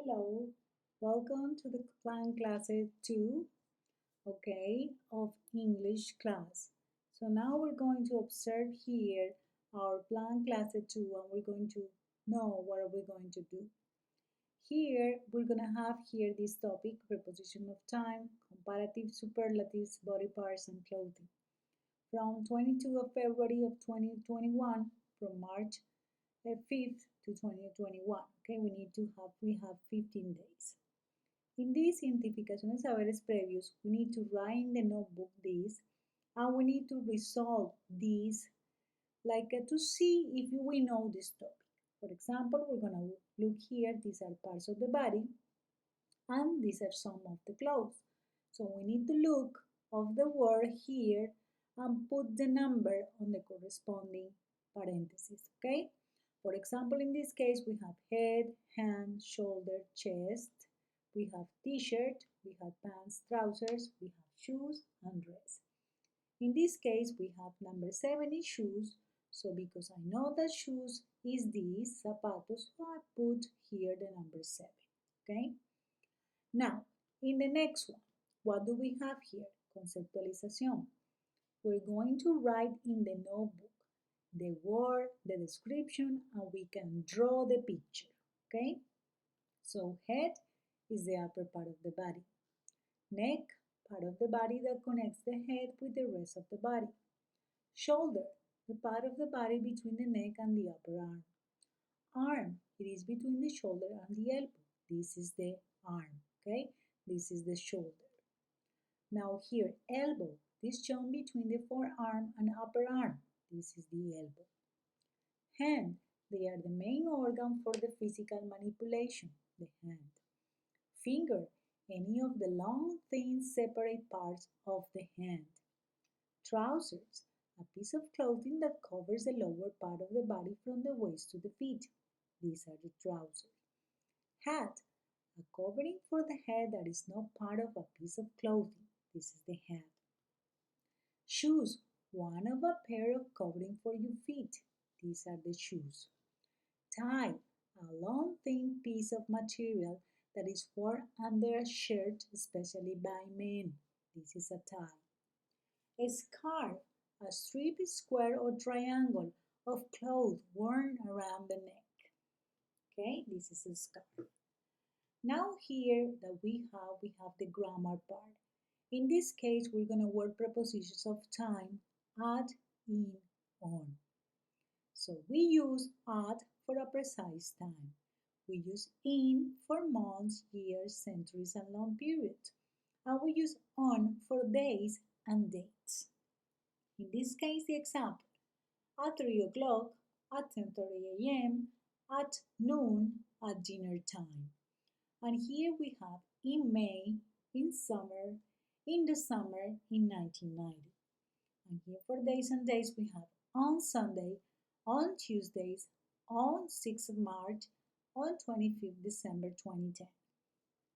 Hello, welcome to the plan class 2, of English class. So now we're going to observe here our plan class 2 and we're going to know what are we going to do. Here we're going to have here this topic, preposition of time, comparative superlatives, body parts and clothing. From 22 of February of 2021, from March 5th to 2021. Okay, we have 15 days. In this identificación de saberes previos, we need to write in the notebook this, and we need to resolve this, to see if we know this topic. For example, we're going to look here, these are parts of the body, and these are some of the clothes. So we need to look of the word here and put the number on the corresponding parentheses, okay? For example, in this case, we have head, hand, shoulder, chest. We have t-shirt, we have pants, trousers, we have shoes and dress. In this case, we have number 7 is shoes. So because I know that shoes is these, zapatos, so I put here the number 7, okay? Now, in the next one, what do we have here? Conceptualización. We're going to write in the notebook the word, the description, and we can draw the picture, okay? So head is the upper part of the body. Neck, part of the body that connects the head with the rest of the body. Shoulder, the part of the body between the neck and the upper arm. Arm, it is between the shoulder and the elbow. This is the arm, okay? This is the shoulder. Now here, elbow, this joint between the forearm and upper arm. This is the elbow. Hand, they are the main organ for the physical manipulation, the hand. Finger, any of the long, thin, separate parts of the hand. Trousers, a piece of clothing that covers the lower part of the body from the waist to the feet. These are the trousers. Hat, a covering for the head that is not part of a piece of clothing. This is the hat. Shoes, one of a pair of covering for your feet. These are the shoes. Tie, a long thin piece of material that is worn under a shirt, especially by men. This is a tie. A scarf, a strip, square or triangle of cloth worn around the neck. Okay, this is a scarf. Now here that we have the grammar part. In this case, we're going to work prepositions of time, at, in, on. So we use at for a precise time. We use in for months, years, centuries, and long periods. And we use on for days and dates. In this case, the example, at 3 o'clock, at 10:30 a.m., at noon, at dinner time. And here we have in May, in summer, in the summer, in 1990. And here for days and days we have on Sunday, on Tuesdays, on 6th of March, on 25th December 2010.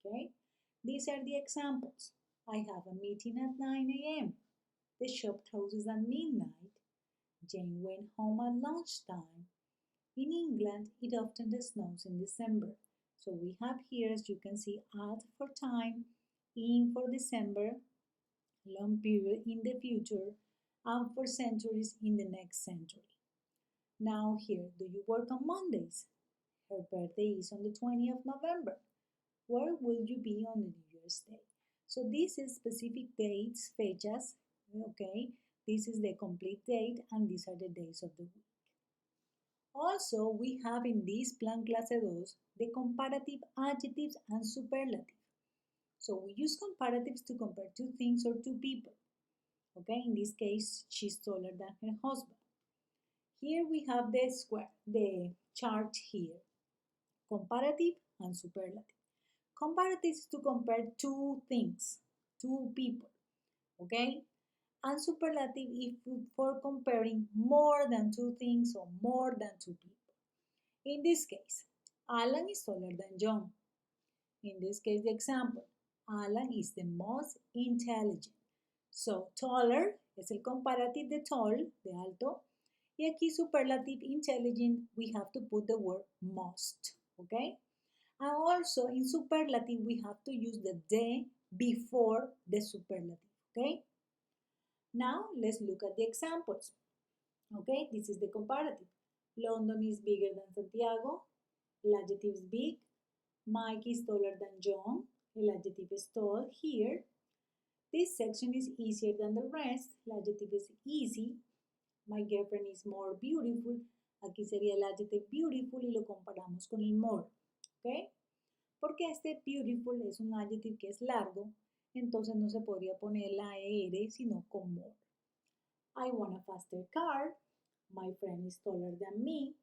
Okay, these are the examples. I have a meeting at 9 a.m. The shop closes at midnight. Jane went home at lunchtime. In England, it often snows in December. So we have here, as you can see, at for time, in for December, long period in the future, and for centuries in the next century. Now here, do you work on Mondays? Her birthday is on the 20th of November. Where will you be on the New Year's Day? So this is specific dates, fechas, okay? This is the complete date and these are the days of the week. Also, we have in this plan clase 2 the comparative adjectives and superlative. So we use comparatives to compare two things or two people. Okay, in this case, she's taller than her husband. Here we have the chart here. Comparative and superlative. Comparative is to compare two things, two people. Okay? And superlative is for comparing more than two things or more than two people. In this case, Alan is taller than John. In this case, the example, Alan is the most intelligent. So, taller es el comparative de tall, de alto. Y aquí superlative intelligent, we have to put the word most. Okay? And also in superlative, we have to use the de before the superlative, okay? Now let's look at the examples. Okay, this is the comparative. London is bigger than Santiago. El adjective is big. Mike is taller than John. El adjective is tall here. This section is easier than the rest. El adjective is easy. My girlfriend is more beautiful. Aquí sería el adjective beautiful y lo comparamos con el more. ¿Ok? Porque este beautiful es un adjective que es largo, entonces no se podría poner la ER sino con more. I want a faster car. My friend is taller than me.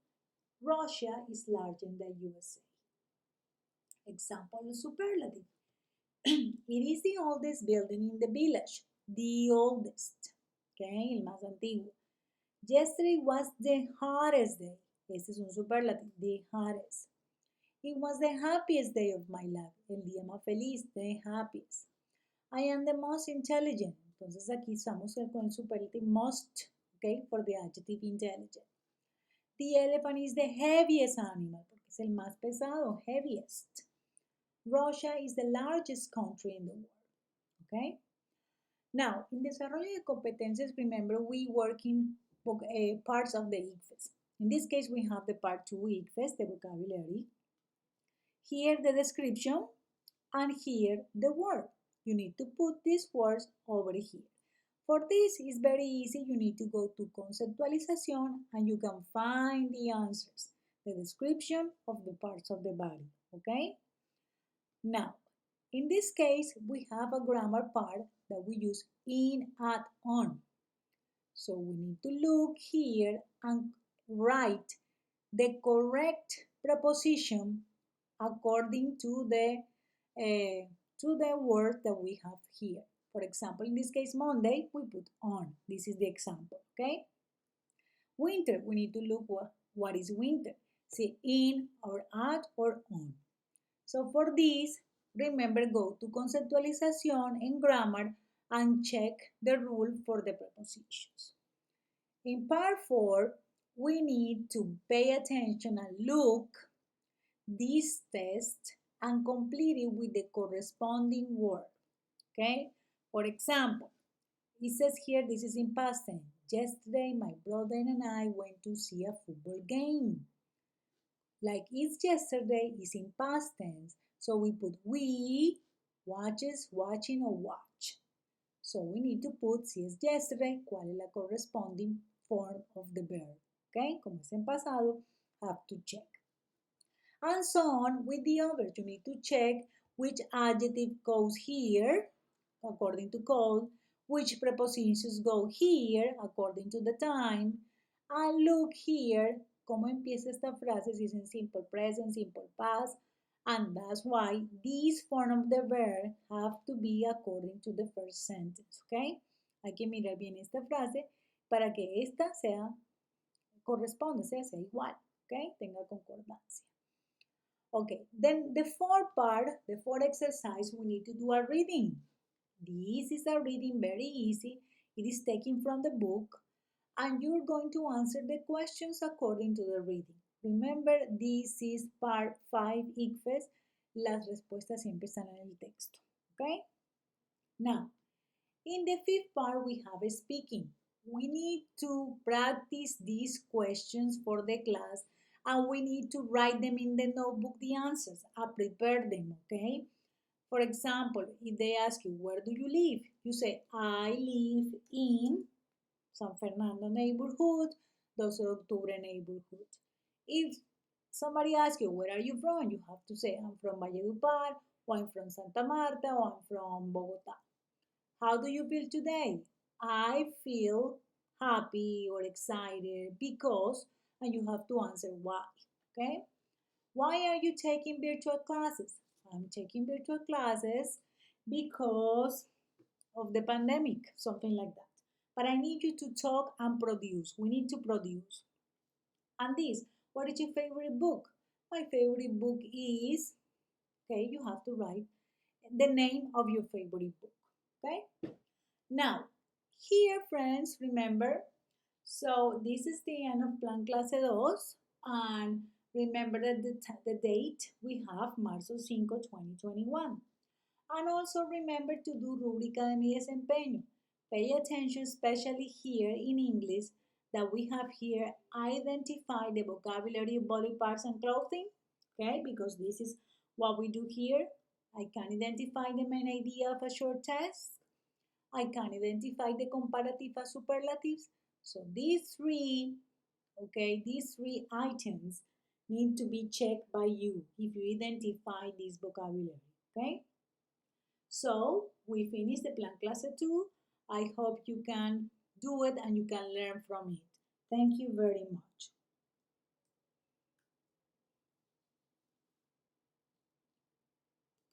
Russia is larger than USA. Example of superlative. It is the oldest building in the village. The oldest. Okay, el más antiguo. Yesterday was the hottest day. Este es un superlative. The hottest. It was the happiest day of my life. El día más feliz. The happiest. I am the most intelligent. Entonces aquí estamos con el superlative most, okay, for the adjective intelligent. The elephant is the heaviest animal, porque es el más pesado, heaviest. Russia is the largest country in the world, okay? Now, in desarrollo de competencias, remember we work in parts of the ICFES. In this case, we have the part 2 ICFES, the vocabulary. Here, the description, and here, the word. You need to put these words over here. For this, it's very easy. You need to go to conceptualization and you can find the answers, the description of the parts of the body, okay? Now, in this case, we have a grammar part that we use in, at, on. So we need to look here and write the correct preposition according to the word that we have here. For example, in this case, Monday, we put on. This is the example, okay? Winter, we need to look what is winter. Say in or at or on. So for this, remember, go to conceptualization and grammar and check the rule for the prepositions. In part 4, we need to pay attention and look this test and complete it with the corresponding word. Okay? For example, it says here, this is in past tense. Yesterday, my brother and I went to see a football game. Like it's yesterday is in past tense. So we put we, watches, watching, or watch. So we need to put si es yesterday, cuál es la corresponding form of the verb. Okay? Como es en pasado, have to check. And so on with the others. You need to check which adjective goes here, according to code, which prepositions go here, according to the time, and look here cómo empieza esta frase, si es en simple present, simple past, and that's why these form of the verb have to be according to the first sentence, okay? Hay que mirar bien esta frase para que esta corresponda, sea igual, okay? Tenga concordancia. Okay, then the fourth part, the fourth exercise, we need to do a reading. This is a reading, very easy. It is taken from the book, and you're going to answer the questions according to the reading. Remember, this is part 5 ICFES. Las respuestas siempre están en el texto. Okay? Now, in the fifth part, we have speaking. We need to practice these questions for the class, and we need to write them in the notebook, the answers, and prepare them, okay? For example, if they ask you, where do you live? You say, I live in San Fernando neighborhood, 12 de Octubre neighborhood. If somebody asks you, where are you from? You have to say, I'm from Valledupar, or I'm from Santa Marta, or I'm from Bogota. How do you feel today? I feel happy or excited because, and you have to answer why, okay? Why are you taking virtual classes? I'm taking virtual classes because of the pandemic, something like that. But I need you to talk and produce. We need to produce. And this, what is your favorite book? My favorite book is, okay, you have to write the name of your favorite book, okay? Now, here, friends, remember, so this is the end of Plan Clase 2, and Remember that the date we have Marzo 5, 2021. And also remember to do rúbrica de mi desempeño. Pay attention, especially here in English, that we have here identify the vocabulary of body parts and clothing, okay? Because this is what we do here. I can identify the main idea of a short test. I can identify the comparative and superlatives. So these three, okay, these three items need to be checked by you if you identify this vocabulary, okay? So we finished the plan class 2. I hope you can do it and you can learn from it. Thank you very much.